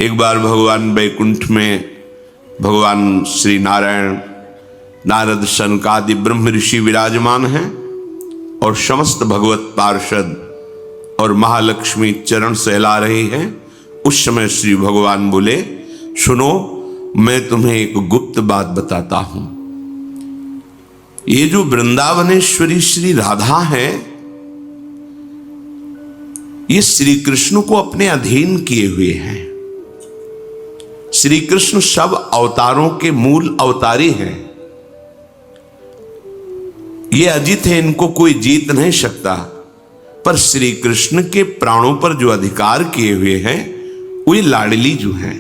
एक बार भगवान वैकुंठ में भगवान श्री नारायण, नारद, सनकादि ब्रह्म ऋषि विराजमान हैं और समस्त भगवत पार्षद और महालक्ष्मी चरण सहला रही हैं। उस समय श्री भगवान बोले, सुनो, मैं तुम्हें एक गुप्त बात बताता हूं। ये जो वृंदावनेश्वरी श्री राधा है, ये श्री कृष्ण को अपने अधीन किए हुए हैं। श्री कृष्ण सब अवतारों के मूल अवतारी हैं। ये अजित है, इनको कोई जीत नहीं सकता। पर श्री कृष्ण के प्राणों पर जो अधिकार किए हुए हैं, वे लाडली जो हैं,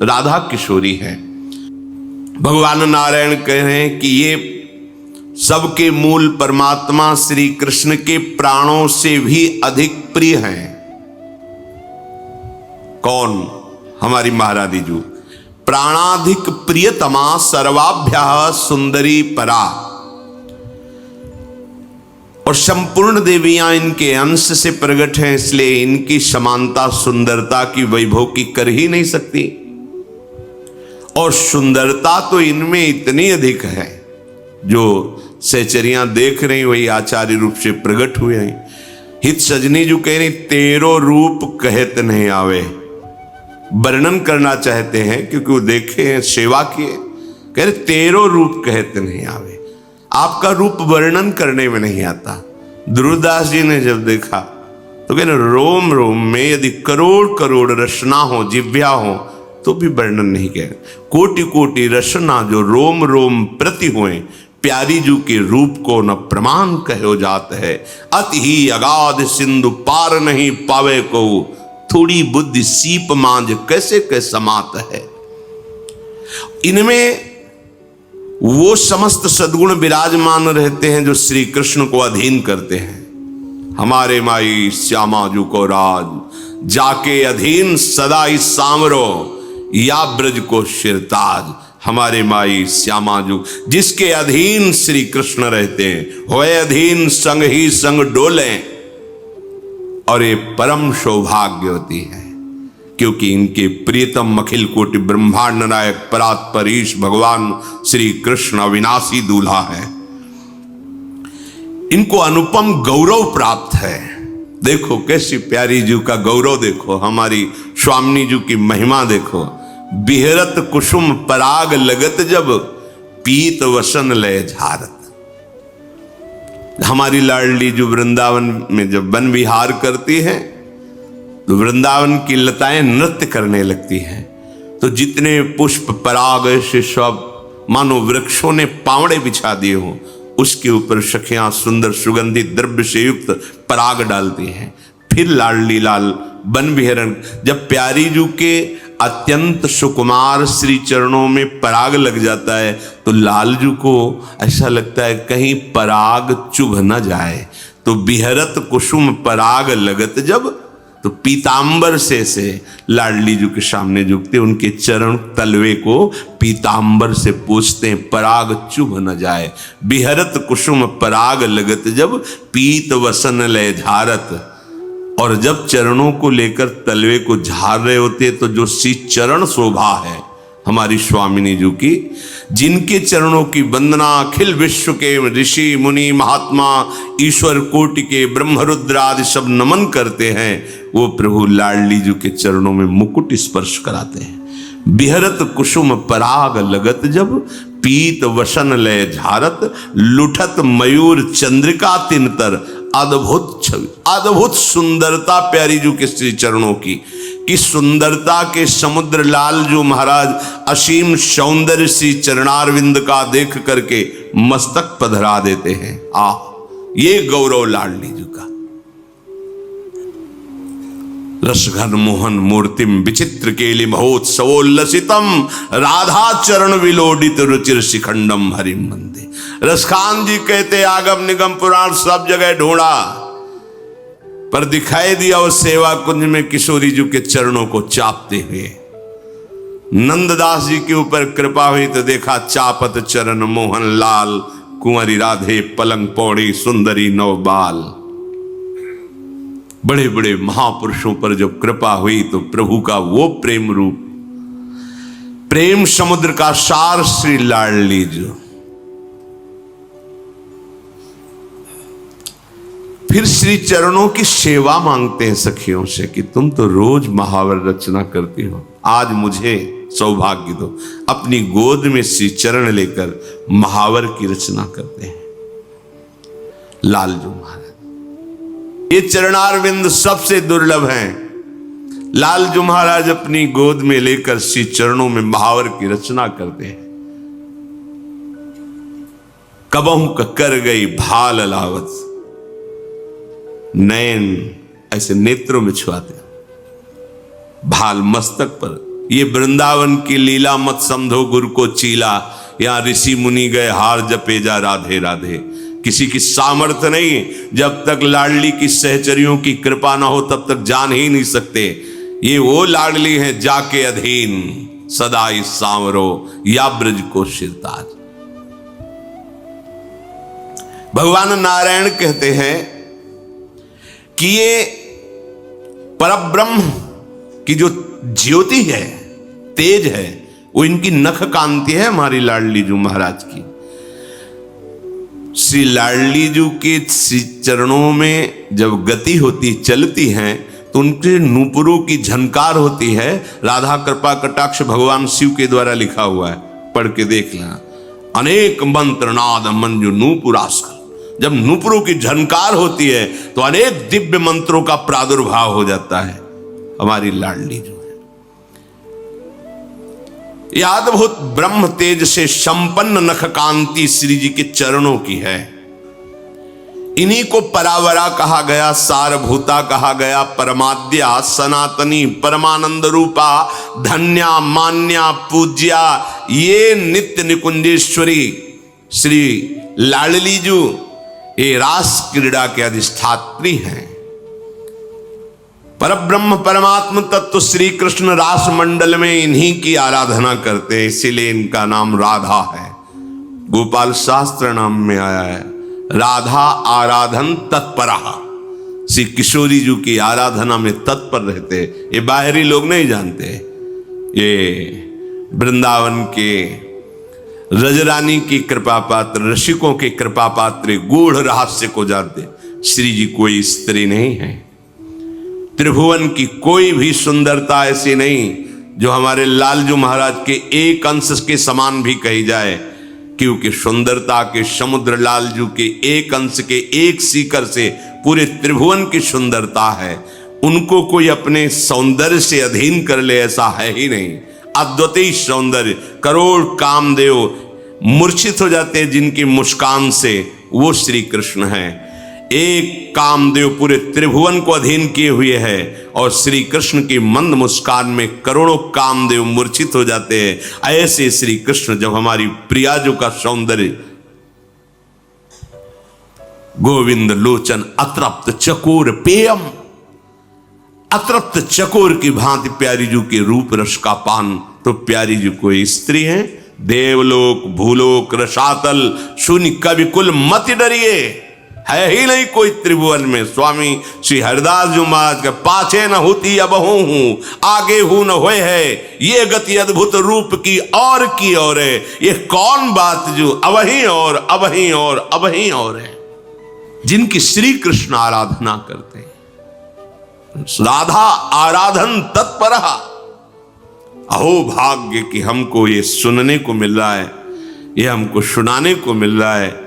राधा किशोरी है। भगवान नारायण कह रहे हैं कि ये सबके मूल परमात्मा श्री कृष्ण के प्राणों से भी अधिक प्रिय हैं। कौन? हमारी महारानी जी। प्राणाधिक प्रियतमा सर्वाभ्यः सुंदरी परा। और संपूर्ण देवियां इनके अंश से प्रकट हैं, इसलिए इनकी समानता सुंदरता की वैभव की कर ही नहीं सकती। और सुंदरता तो इनमें इतनी अधिक है, जो सहचरियां देख रही वही आचार्य रूप से प्रकट हुए हैं। हित सजनी जो कह रही, तेरो रूप कहत नहीं आवे। वर्णन करना चाहते हैं क्योंकि वो देखे हैं, सेवा किए, कह रहे तेरो रूप कहत नहीं आवे। आपका रूप वर्णन करने में नहीं आता। ध्रुवदास जी ने जब देखा तो कह रहे, रोम रोम में यदि करोड़ करोड़ रचना हो, जिव्या हो, तो भी वर्णन नहीं कह। कोटि कोटि रचना जो रोम रोम प्रति हुए, प्यारी जू के रूप को न प्रमाण कहो जात है। अति ही अगाध सिंधु पार नहीं पावे को, थोड़ी बुद्धि सीप मांझ कैसे कैसे समात है। इनमें वो समस्त सद्गुण विराजमान रहते हैं जो श्री कृष्ण को अधीन करते हैं। हमारे माई श्यामा जू को राज, जाके अधीन सदा ही सामरो, या ब्रज को शिरताज। हमारे माई श्यामा जू, जिसके अधीन श्री कृष्ण रहते हैं, होए अधीन संग ही संग डोले। और ये परम सौभाग्य होती है, क्योंकि इनके प्रियतम अखिल कोटि ब्रह्मांड नायक परात्पर ईश भगवान श्री कृष्ण अविनाशी दूल्हा है। इनको अनुपम गौरव प्राप्त है। देखो कैसी प्यारी जी का गौरव, देखो हमारी स्वामिनी जी की महिमा देखो। बिहरत कुसुम पराग लगत जब, पीत वसन लय झारत। हमारी लाडली जो वृंदावन में जब वन विहार करती है, तो वृंदावन की लताएं नृत्य करने लगती हैं। तो जितने पुष्प पराग से सब मानो वृक्षों ने पावड़े बिछा दिए हों, उसके ऊपर सखियां सुंदर सुगंधित द्रव्य से युक्त पराग डालती हैं। फिर लाडली लाल वन विहरण, जब प्यारी जू के अत्यंत सुकुमार श्री चरणों में पराग लग जाता है, तो लालजू को ऐसा लगता है कहीं पराग चुभ न जाए। तो बिहरत कुसुम पराग लगत जब, तो पीतांबर से लाडली जू के सामने झुकते, उनके चरण तलवे को पीतांबर से पूछते हैं, पराग चुभ न जाए। बिहरत कुसुम पराग लगत जब, पीत वसन लय झारत। और जब चरणों को लेकर तलवे को झाड़ रहे होते, तो जो सी चरण शोभा है हमारी स्वामिनी जी की, जिनके चरणों की वंदना अखिल विश्व के ऋषि मुनि महात्मा ईश्वर कोटि के ब्रह्मरुद्र आदि सब नमन करते हैं, वो प्रभु लाडली जी के चरणों में मुकुट स्पर्श कराते हैं। बिहरत कुसुम पराग लगत जब, पीत वसन लय झारत। लुठत मयूर चंद्रिका तिनतर, अद्भुत छवि, अद्भुत सुंदरता प्यारी जू के श्री चरणों की। कि सुंदरता के समुद्र लाल जो महाराज असीम सौंदर्य श्री चरणारविंद का देख करके मस्तक पधरा देते हैं। ये गौरव लाडली जी का। रसघन मोहन मूर्तिम विचित्र केलि महोत्सवोल्लसितम, राधा चरण विलोडित रुचिर शिखंडम हरिम वंदे। रसखान जी कहते, आगम निगम पुराण सब जगह ढूंढा, पर दिखाई दिया उस सेवा कुंज में किशोरी जी के चरणों को चापते हुए। नंददास जी के ऊपर कृपा हुई तो देखा, चापत चरण मोहन लाल, कुंवरी राधे पलंग पौड़ी सुंदरी नवबाल। बड़े बड़े महापुरुषों पर जब कृपा हुई तो प्रभु का वो प्रेम रूप प्रेम समुद्र का सार श्री लाडली जी। फिर श्री चरणों की सेवा मांगते हैं सखियों से कि तुम तो रोज महावर रचना करती हो, आज मुझे सौभाग्य दो। अपनी गोद में श्री चरण लेकर महावर की रचना करते हैं लालजू महाराज। ये चरणारविंद सबसे दुर्लभ हैं। लालजू महाराज अपनी गोद में लेकर श्री चरणों में महावर की रचना करते हैं। कबहू कर गई भाल अलावत, नयन ऐसे नेत्रों में छुआते, भाल मस्तक पर। ये वृंदावन की लीला मत समझो गुरु को चीला, यहां ऋषि मुनि गए हार जपे जा राधे राधे। किसी की सामर्थ्य नहीं, जब तक लाडली की सहचरियों की कृपा ना हो तब तक जान ही नहीं सकते। ये वो लाडली है जाके अधीन सदा इस सांवरो या ब्रज को शिरताज। भगवान नारायण कहते हैं कि ये परब्रह्म की जो ज्योति है, तेज है, वो इनकी नख कांति है हमारी लाडली जू महाराज की। श्री लाडली जू के श्री चरणों में जब गति होती, चलती हैं, तो उनके नूपुरों की झनकार होती है। राधा कृपा कटाक्ष भगवान शिव के द्वारा लिखा हुआ है, पढ़ के देख लेना। अनेक मंत्र नाद मंजु नूपुरास्कर। जब नूपुरों की झनकार होती है तो अनेक दिव्य मंत्रों का प्रादुर्भाव हो जाता है। हमारी लाडली जो है यह अद्भुत ब्रह्म तेज से संपन्न नख कांति श्री जी के चरणों की है। इन्हीं को परावरा कहा गया, सारभूता कहा गया, परमाद्या सनातनी परमानंद रूपा धन्या मान्या पूज्या। ये नित्य निकुंजेश्वरी श्री लाडली जू ये रास क्रीड़ा के अधिष्ठात्री हैं। परब्रह्म परमात्म तत्व श्री कृष्ण रास मंडल में इन्हीं की आराधना करते हैं, इसीलिए इनका नाम राधा है। गोपाल शास्त्र नाम में आया है राधा आराधन तत्परा। श्री किशोरी जी की आराधना में तत्पर रहते। ये बाहरी लोग नहीं जानते, ये वृंदावन के रजरानी की कृपा पात्र, रसिकों के कृपा पात्र गूढ़ रहस्य को जानते। श्री जी कोई स्त्री नहीं है, त्रिभुवन की कोई भी सुंदरता ऐसी नहीं जो हमारे लालजू महाराज के एक अंश के समान भी कही जाए, क्योंकि सुंदरता के समुद्र लालजू के एक अंश के एक सीकर से पूरे त्रिभुवन की सुंदरता है। उनको कोई अपने सौंदर्य से अधीन कर ले ऐसा है ही नहीं। अद्वितीय सौंदर्य, करोड़ कामदेव मूर्छित हो जाते हैं जिनकी मुस्कान से, वो श्री कृष्ण है। एक कामदेव पूरे त्रिभुवन को अधीन किए हुए है और श्री कृष्ण की मंद मुस्कान में करोड़ों कामदेव मूर्छित हो जाते हैं। ऐसे श्री कृष्ण जब हमारी प्रियाजू का सौंदर्य गोविंद लोचन अतृप्त चकोर पेयम, अतृप्त चकोर की भांति प्यारी जू के रूप रस का पान, तो प्यारी जू कोई स्त्री है। देवलोक भूलोक रसातल शून्य कवि कुल मत डरिए, है ही नहीं कोई त्रिभुवन में। स्वामी श्री हरिदास जी महाराज के पाछे न होती अब हूं, आगे हूं न होए है, ये गति अद्भुत रूप की और है। ये कौन बात जो अवहीं और अवहीं और अवहीं और है, जिनकी श्री कृष्ण आराधना करते हैं। राधा आराधन तत्पर। अहो भाग्य कि हमको ये सुनने को मिल रहा है, ये हमको सुनाने को मिल रहा है।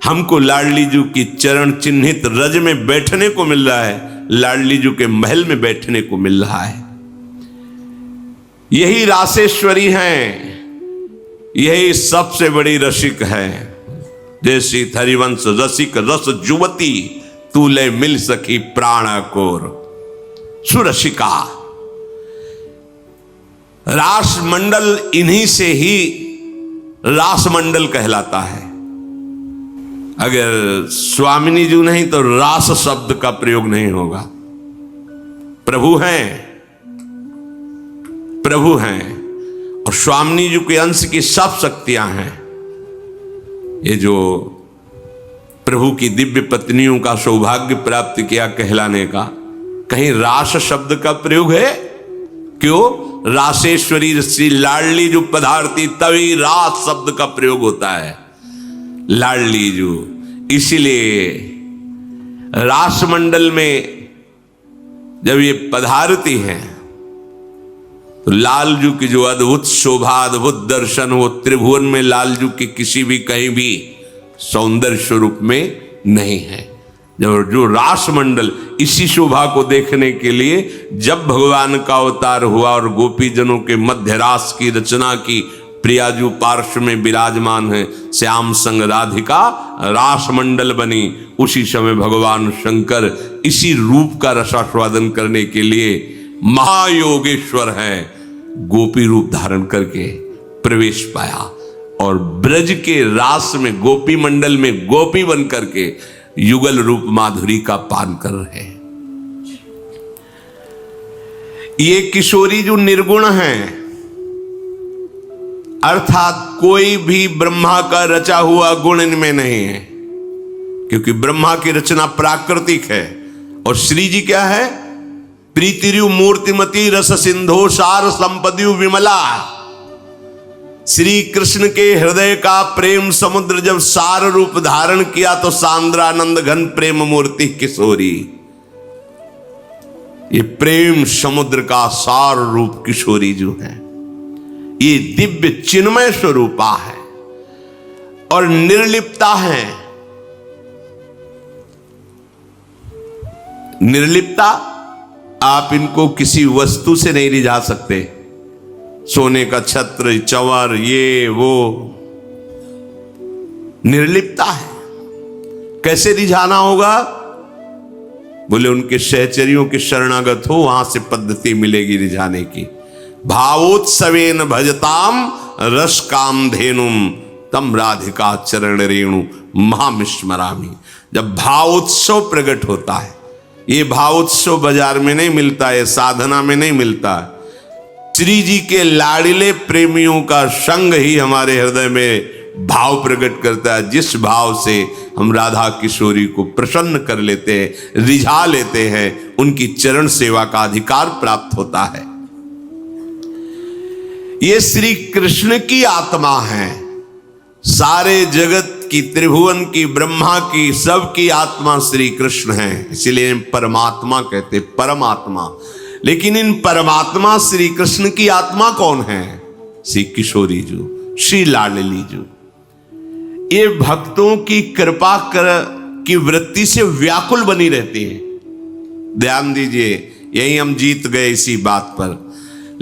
हमको लाडली जू की चरण चिन्हित रज में बैठने को मिल रहा है, लाडली जू के महल में बैठने को मिल रहा है। यही रासेश्वरी हैं, यही सबसे बड़ी रसिक है। जैसी थरिवंश रसिक रस जुवती, तूले मिल सकी प्राण कोर सुरसिका। रास मंडल इन्हीं से ही रास मंडल कहलाता है। अगर स्वामिनी जी नहीं तो रास शब्द का प्रयोग नहीं होगा। प्रभु हैं, प्रभु हैं और स्वामिनी जी के अंश की सब शक्तियां हैं। ये जो प्रभु की दिव्य पत्नियों का सौभाग्य प्राप्त किया कहलाने का, कहीं रास शब्द का प्रयोग है? क्यों? रासेश्वरी श्री लाडली जो पधारती तभी रास शब्द का प्रयोग होता है, लाडली जो। इसीलिए रासमंडल में जब ये पधारती हैं तो लालजू की जो अद्भुत शोभा, अद्भुत दर्शन, वो त्रिभुवन में लालजू की किसी भी कहीं भी सौंदर्य स्वरूप में नहीं है। जब जो रासमंडल, इसी शोभा को देखने के लिए जब भगवान का अवतार हुआ और गोपीजनों के मध्य रास की रचना की, प्रियाजू पार्श्व में विराजमान है, श्याम संग राधिका रासमंडल बनी, उसी समय भगवान शंकर इसी रूप का रसास्वादन करने के लिए महायोगेश्वर है, गोपी रूप धारण करके प्रवेश पाया और ब्रज के रास में, गोपी मंडल में गोपी बन करके युगल रूप माधुरी का पान कर रहे हैं। ये किशोरी जो निर्गुण है, अर्थात कोई भी ब्रह्मा का रचा हुआ गुण इनमें नहीं है, क्योंकि ब्रह्मा की रचना प्राकृतिक है और श्री जी क्या है? प्रीतिरु मूर्तिमती रस सिंधो सार संपदियु विमला। श्री कृष्ण के हृदय का प्रेम समुद्र जब सार रूप धारण किया तो सांद्रानंद घन प्रेम मूर्ति किशोरी। ये प्रेम समुद्र का सार रूप किशोरी जो है, ये दिव्य चिन्मय स्वरूपा है और निर्लिप्ता है। निर्लिप्ता, आप इनको किसी वस्तु से नहीं रिझा सकते। सोने का छत्र, चंवर, ये वो, निर्लिप्ता है। कैसे रिझाना होगा? बोले उनके सहचरियों के शरणागत हो, वहां से पद्धति मिलेगी रिझाने की। भावोत्सवेन भजताम रस काम धेनुम तम राधिका चरण रेणु महामिस्मरामी। जब भावोत्सव प्रकट होता है, ये भावोत्सव बाजार में नहीं मिलता है, साधना में नहीं मिलता है। श्री जी के लाड़िले प्रेमियों का संग ही हमारे हृदय में भाव प्रकट करता है, जिस भाव से हम राधा किशोरी को प्रसन्न कर लेते हैं, रिझा लेते हैं, उनकी चरण सेवा का अधिकार प्राप्त होता है। ये श्री कृष्ण की आत्मा है, सारे जगत की, त्रिभुवन की, ब्रह्मा की, सबकी आत्मा श्री कृष्ण है, इसीलिए परमात्मा कहते, परमात्मा। लेकिन इन परमात्मा श्री कृष्ण की आत्मा कौन है? श्री किशोरी जी, श्री लाडली जी। ये भक्तों की कृपा की वृत्ति से व्याकुल बनी रहती है। ध्यान दीजिए, यही हम जीत गए इसी बात पर।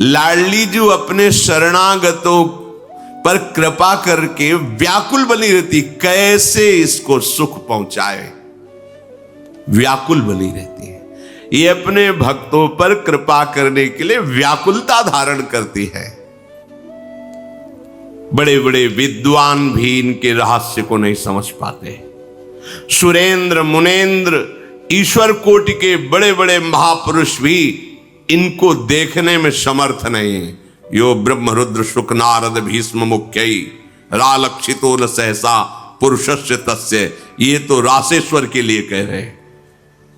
लाडली जी अपने शरणागतों पर कृपा करके व्याकुल बनी रहती, कैसे इसको सुख पहुंचाए, व्याकुल बनी रहती है। ये अपने भक्तों पर कृपा करने के लिए व्याकुलता धारण करती है। बड़े बड़े विद्वान भी इनके रहस्य को नहीं समझ पाते। सुरेंद्र, मुनेन्द्र, ईश्वर कोटि के बड़े बड़े महापुरुष भी इनको देखने में समर्थ नहीं है। यो ब्रह्म रुद्र शुक नारद भीष्म मुख्यई रालक्षितो न सहसा पुरुषस्य तस्य। ये तो रासेश्वर के लिए कह रहे हैं।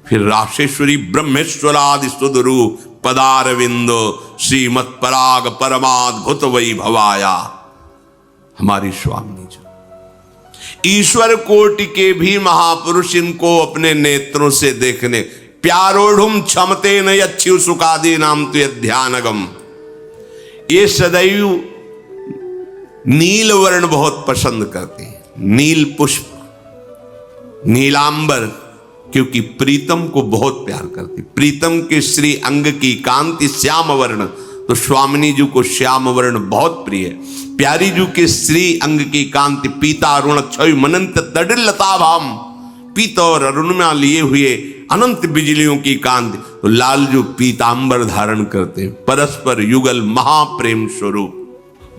फिर राशेश्वरी ब्रह्मेश्वरादि सुदरु पदारविंदो श्रीमत पराग परमाद्भुत वही भवाया। हमारी स्वामी जी ईश्वर कोटि के भी महापुरुष इनको अपने नेत्रों से देखने, प्यारोढ़ुम क्षमते न अच्छी सुखादि नाम तुय ध्यानगम। ये सदैव नील वर्ण बहुत पसंद करते हैं, नील पुष्प, नीलांबर, क्योंकि प्रीतम को बहुत प्यार करती। प्रीतम के श्री अंग की कांति श्याम वर्ण, तो स्वामिनी जी को श्याम वर्ण बहुत प्रिय है। प्यारी जी के श्री अंग की कांति पीता अरुण क्षय मनंत तडिलता भाम, पीता और अरुण में लिए हुए अनंत बिजलियों की कांति। तो लालजू पीतांबर धारण करते, परस्पर युगल महाप्रेम स्वरूप।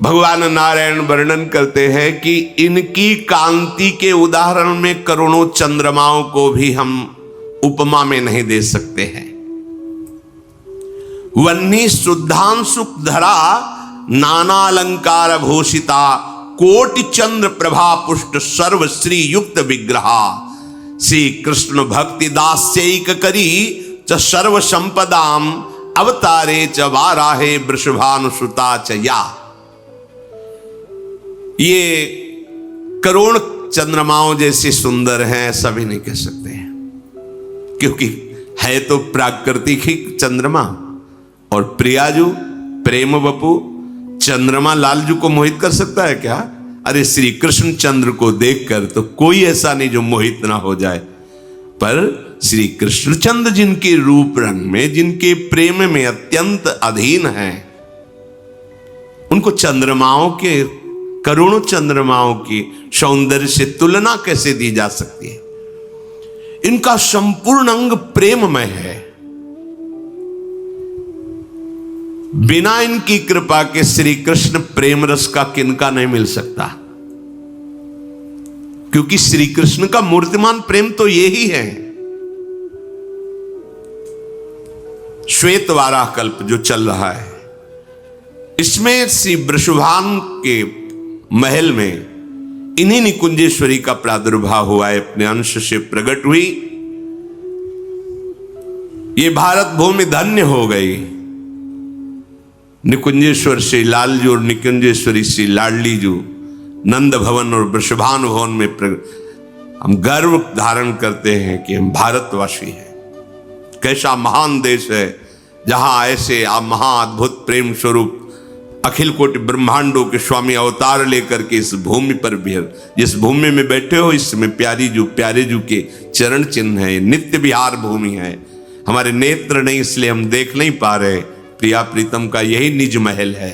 भगवान नारायण वर्णन करते हैं कि इनकी कांति के उदाहरण में करोड़ों चंद्रमाओं को भी हम उपमा में नहीं दे सकते हैं। वन्नी शुद्धांशु धरा नाना अलंकार भूषिता कोटि चंद्र प्रभा पुष्ट सर्व श्री युक्त विग्रहा। श्री कृष्ण भक्ति दास्यैक करी च सर्व संपदाम अवतारे च वाराहे वृषभानुसुता च या। ये करोड़ चंद्रमाओं जैसे सुंदर हैं ऐसा भी नहीं कह सकते हैं, क्योंकि है तो प्राकृतिक ही चंद्रमा। और प्रियाजू प्रेम बपू चंद्रमा लालजू को मोहित कर सकता है क्या? अरे श्री कृष्ण चंद्र को देखकर तो कोई ऐसा नहीं जो मोहित ना हो जाए, पर श्री कृष्णचंद्र जिनके रूप रंग में, जिनके प्रेम में अत्यंत अधीन हैं, उनको चंद्रमाओं के, करोड़ों चंद्रमाओं की सौंदर्य से तुलना कैसे दी जा सकती है? इनका संपूर्ण अंग प्रेममय है। बिना इनकी कृपा के श्री कृष्ण प्रेम रस का किनका नहीं मिल सकता, क्योंकि श्री कृष्ण का मूर्तिमान प्रेम तो यही है। श्वेत वाराह कल्प जो चल रहा है, इसमें श्री वृषभान के महल में इन्हीं निकुंजेश्वरी का प्रादुर्भाव हुआ है, अपने अंश से प्रकट हुई। ये भारत भूमि धन्य हो गई। निकुंजेश्वर श्री लालजू और निकुंजेश्वरी श्री लाडलीजू नंद भवन और वृषभान भवन में हम गर्व धारण करते हैं कि हम भारतवासी हैं। कैसा महान देश है जहां ऐसे महाअद्भुत प्रेम स्वरूप अखिल कोटि ब्रह्मांडों के स्वामी अवतार लेकर के इस भूमि पर भी, जिस भूमि में बैठे हो इसमें प्यारे जू के चरण चिन्ह है। नित्य विहार भूमि है। हमारे नेत्र नहीं इसलिए हम देख नहीं पा रहे, प्रिया प्रीतम का यही निज महल है।